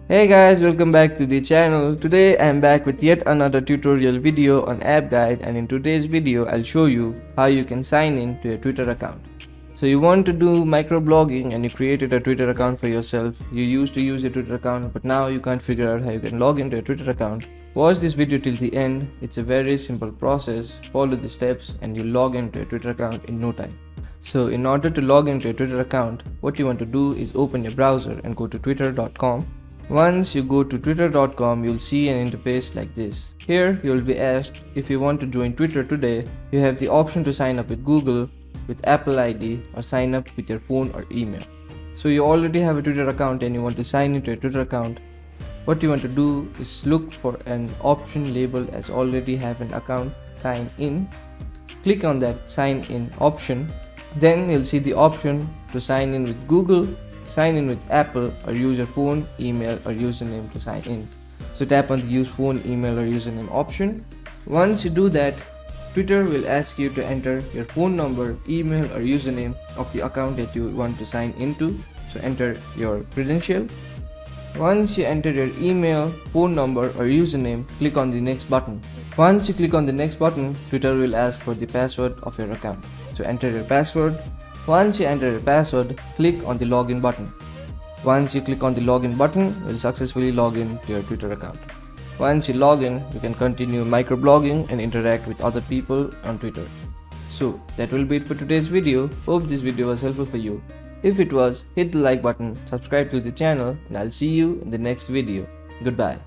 Hey guys, welcome back to the channel. Today I am back with yet another tutorial video on app guide, and in today's video I'll show you how you can sign in to your Twitter account. So you want to do microblogging and you created a Twitter account for yourself. You used to use your Twitter account but now you can't figure out how you can log into your Twitter account. Watch this video till the end. It's a very simple process. Follow the steps and you log into your Twitter account in no time. So in order to log into your Twitter account, what you want to do is open your browser and go to twitter.com. Once you go to twitter.com, you'll see an interface like this. Here you'll be asked if you want to join Twitter today. You have the option to sign up with Google, with Apple ID, or sign up with your phone or email. So you already have a Twitter account and you want to sign into your Twitter account. What you want to do is look for an option labeled as already have an account, sign in. Click on that sign in option. Then you'll see the option to sign in with Google, sign in with Apple, or use your phone, email, or username to sign in. So tap on the use phone, email, or username option. Once you do that, Twitter will ask you to enter your phone number, email, or username of the account that you want to sign into. So enter your credential. Once you enter your email, phone number, or username, click on the next button. Once you click on the next button, Twitter will ask for the password of your account. So enter your password. Once you enter your password, click on the login button. Once you click on the login button, you will successfully log in to your Twitter account. Once you log in, you can continue microblogging and interact with other people on Twitter. So that will be it for today's video. Hope this video was helpful for you. If it was, hit the like button, subscribe to the channel, and I'll see you in the next video. Goodbye.